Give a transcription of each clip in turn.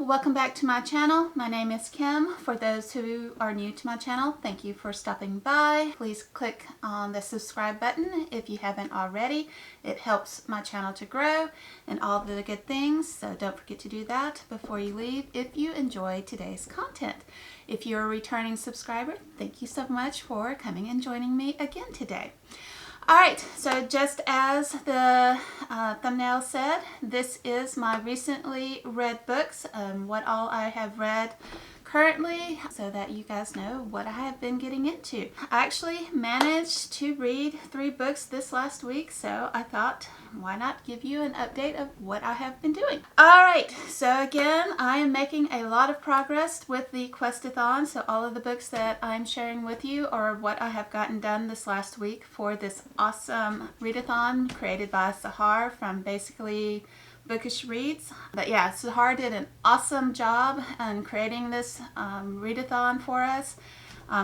welcome back to my channel. My name is Kim. For those who are new to my channel, thank you for stopping by. Please click on the subscribe button if you haven't already. It helps my channel to grow and all the good things, so don't forget to do that before you leave if you enjoy today's content. If you're a returning subscriber, thank you so much for coming and joining me again today. Alright, so just as the thumbnail said, this is my recently read books, what all I have read currently, so that you guys know what I have been getting into. I actually managed to read 3 books this last week, so I thought, why not give you an update of what I have been doing. Alright, so again, I am making a lot of progress with the Questathon, so all of the books that I'm sharing with you are what I have gotten done this last week for this awesome readathon created by Sahar from basically Bookish Reads. But yeah, Sahar did an awesome job in creating this readathon for us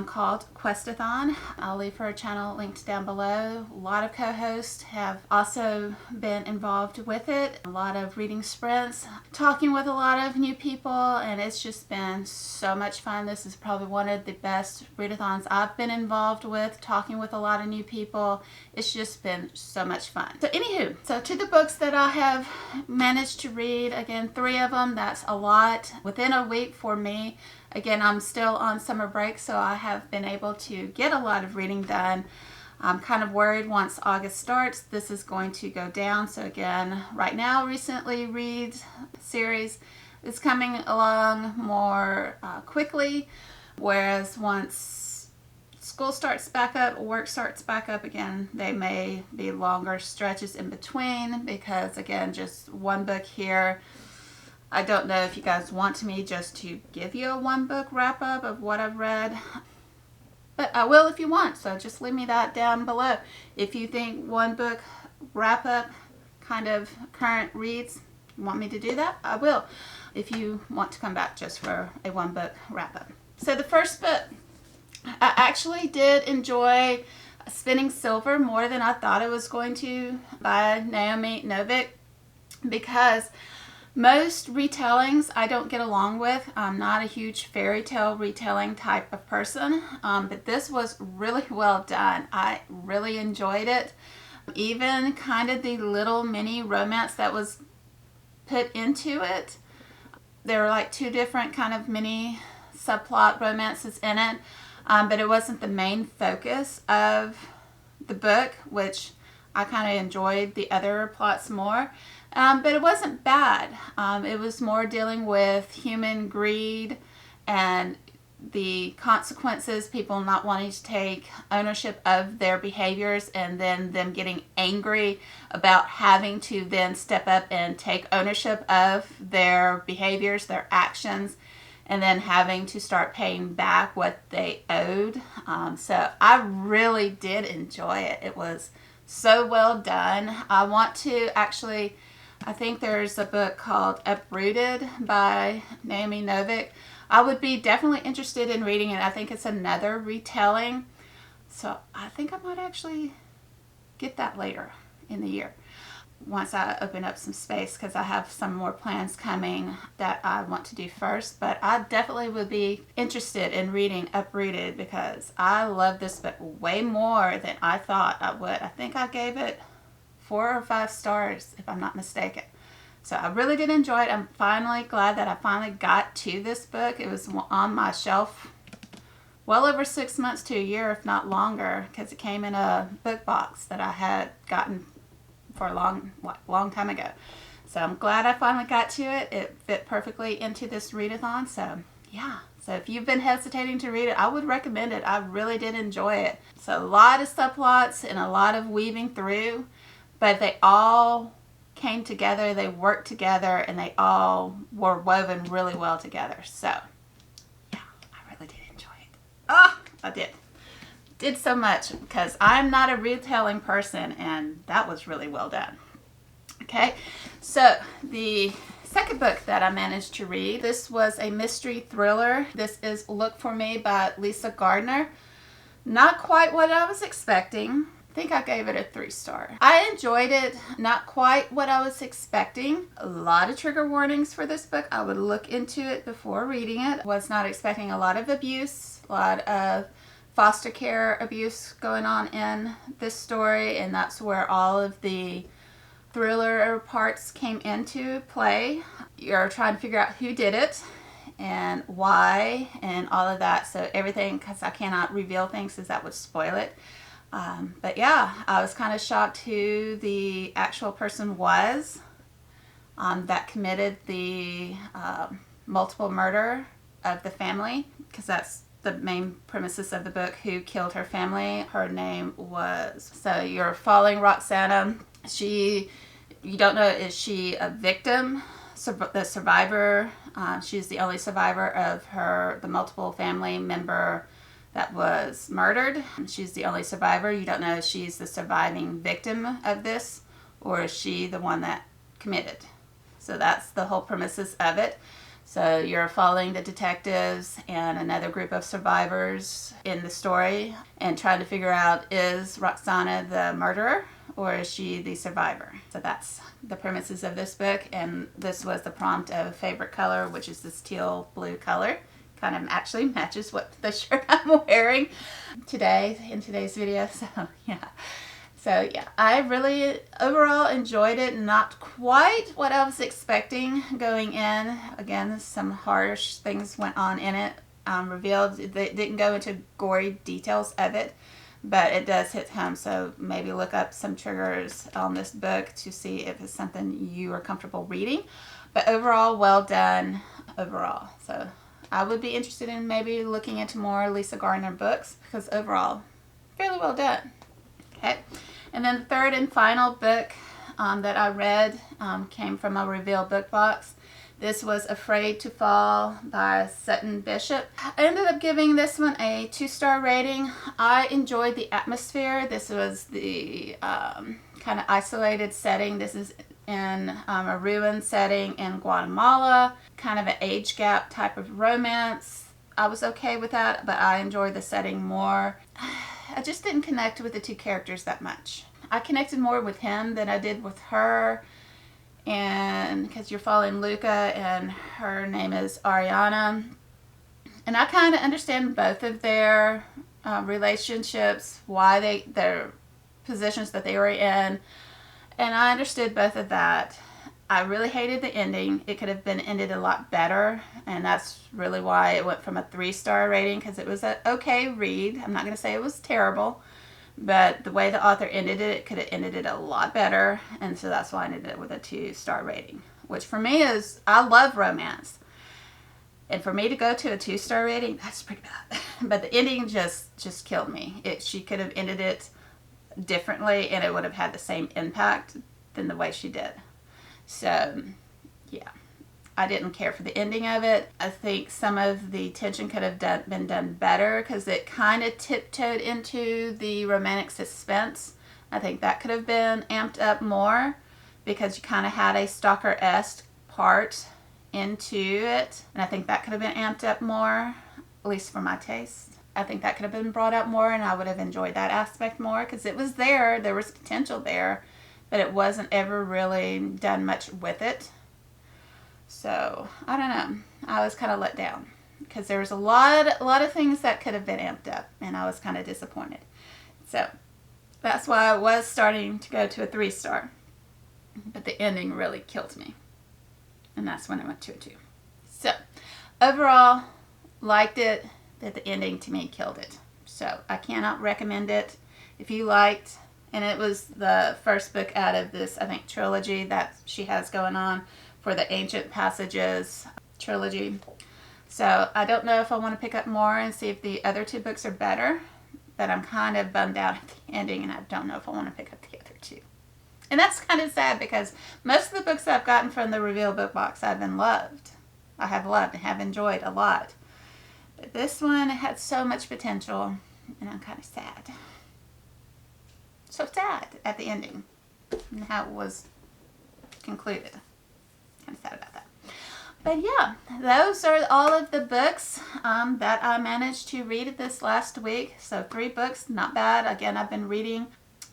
called Questathon. I'll leave her channel linked down below. A lot of co-hosts have also been involved with it. A lot of reading sprints, talking with a lot of new people, and it's just been so much fun. This is probably one of the best readathons I've been involved with, talking with a lot of new people. It's just been so much fun. So anywho, so to the books that I have managed to read, again, 3 of them, that's a lot within a week for me. Again, I'm still on summer break, so I have been able to get a lot of reading done. I'm kind of worried once August starts, this is going to go down. So again, right now, Recently Read series is coming along more quickly, whereas once school starts back up, work starts back up again, they may be longer stretches in between because, again, just one book here. I don't know if you guys want me just to give you a 1-book wrap-up of what I've read, but I will if you want, so just leave me that down below. If you think 1-book wrap-up kind of current reads, you want me to do that, I will, if you want to come back just for a 1-book wrap-up. So the first book, I actually did enjoy Spinning Silver more than I thought I was going to, by Naomi Novik, because most retellings I don't get along with. I'm not a huge fairy tale retelling type of person, but this was really well done. I really enjoyed it. Even kind of the little mini romance that was put into it. There were like 2 different kind of mini subplot romances in it, but it wasn't the main focus of the book, which I kind of enjoyed the other plots more. But it wasn't bad. It was more dealing with human greed and the consequences, people not wanting to take ownership of their behaviors and then them getting angry about having to then step up and take ownership of their behaviors, their actions, and then having to start paying back what they owed. So I really did enjoy it. It was so well done. I want to actually, I think there's a book called Uprooted by Naomi Novik. I would be definitely interested in reading it. I think it's another retelling. So I think I might actually get that later in the year once I open up some space, because I have some more plans coming that I want to do first. But I definitely would be interested in reading Uprooted because I love this book way more than I thought I would. I think I gave it 4 or 5 stars if I'm not mistaken. So I really did enjoy it. I'm finally glad that I finally got to this book. It was on my shelf well over 6 months to a year, if not longer, because it came in a book box that I had gotten for a long time ago. So I'm glad I finally got to it. It fit perfectly into this readathon. So yeah, so if you've been hesitating to read it, I would recommend it. I really did enjoy it. So a lot of subplots and a lot of weaving through, but they all came together, they worked together, and they all were woven really well together. So yeah, I really did enjoy it. Oh, I did so much because I'm not a retelling person, and that was really well done. Okay, so the second book that I managed to read, this was a mystery thriller. This is Look For Me by Lisa Gardner. Not quite what I was expecting. I think I gave it a 3-star. I enjoyed it, not quite what I was expecting. A lot of trigger warnings for this book. I would look into it before reading it. Was not expecting a lot of abuse, a lot of foster care abuse going on in this story, and that's where all of the thriller parts came into play. You're trying to figure out who did it and why and all of that. So everything, because I cannot reveal things because that would spoil it. But yeah, I was kind of shocked who the actual person was that committed the multiple murder of the family, because that's the main premises of the book, who killed her family. Her name was, so you're following Roxana. You don't know, is she a victim, the survivor? She's the only survivor of the multiple family member that was murdered. She's the only survivor. You don't know if she's the surviving victim of this or is she the one that committed. So that's the whole premises of it. So you're following the detectives and another group of survivors in the story and trying to figure out, is Roxana the murderer or is she the survivor? So that's the premises of this book, and this was the prompt of favorite color, which is this teal blue color. Kind of actually matches what the shirt I'm wearing today in today's video. So yeah, I really overall enjoyed it. Not quite what I was expecting going in. Again, some harsh things went on in it, revealed. They didn't go into gory details of it, but it does hit home. So maybe look up some triggers on this book to see if it's something you are comfortable reading. But overall, well done overall. So I would be interested in maybe looking into more Lisa Gardner books, because overall, fairly well done. Okay, and then the third and final book that I read came from a Reveal book box. This was Afraid to Fall by Sutton Bishop. I ended up giving this one a 2-star rating. I enjoyed the atmosphere. This was the kind of isolated setting. This is in a ruin setting in Guatemala, kind of an age gap type of romance. I was okay with that, but I enjoyed the setting more. I just didn't connect with the two characters that much. I connected more with him than I did with her, and because you're following Luca and her name is Ariana, and I kind of understand both of their relationships, why their positions that they were in. And I understood both of that. I really hated the ending. It could have been ended a lot better, and that's really why it went from a 3-star rating, because it was an okay read. I'm not going to say it was terrible, but the way the author ended it, could have ended it a lot better, and so that's why I ended it with a 2-star rating, which for me is, I love romance. And for me to go to a 2-star rating, that's pretty bad. But the ending just killed me. She could have ended it differently and it would have had the same impact than the way she did. So yeah, I didn't care for the ending of it. I think some of the tension could have been done better, because it kind of tiptoed into the romantic suspense. I think that could have been amped up more, because you kind of had a stalker-esque part into it, and I think that could have been amped up more, at least for my taste. I think that could have been brought up more, and I would have enjoyed that aspect more, because it was there. There was potential there, but it wasn't ever really done much with it. So I don't know. I was kind of let down, because there was a lot of things that could have been amped up, and I was kind of disappointed. So that's why I was starting to go to a 3-star, but the ending really killed me, and that's when I went to a 2. So overall, liked it. That the ending to me killed it. So I cannot recommend it. If you liked, and it was the first book out of this, I think, trilogy that she has going on for the Ancient Passages trilogy. So I don't know if I want to pick up more and see if the other 2 books are better, but I'm kind of bummed out at the ending, and I don't know if I want to pick up the other 2. And that's kind of sad, because most of the books I've gotten from the Reveal book box I have loved and have enjoyed a lot. But this one had so much potential, and I'm kind of sad. So sad at the ending and how it was concluded. Kind of sad about that. But yeah, those are all of the books that I managed to read this last week. So 3 books, not bad. Again, I've been reading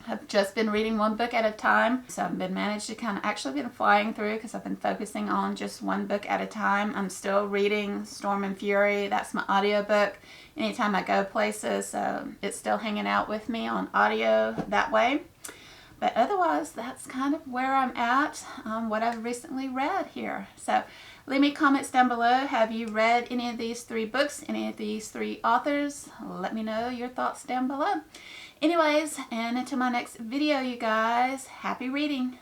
have just been reading one book at a time. So I've been managed to kind of actually been flying through because I've been focusing on just one book at a time. I'm still reading Storm and Fury. That's my audiobook. Anytime I go places, it's still hanging out with me on audio that way. But otherwise, that's kind of where I'm at, what I've recently read here. So leave me comments down below. Have you read any of these 3 books, any of these 3 authors? Let me know your thoughts down below. Anyways, and until my next video, you guys, happy reading.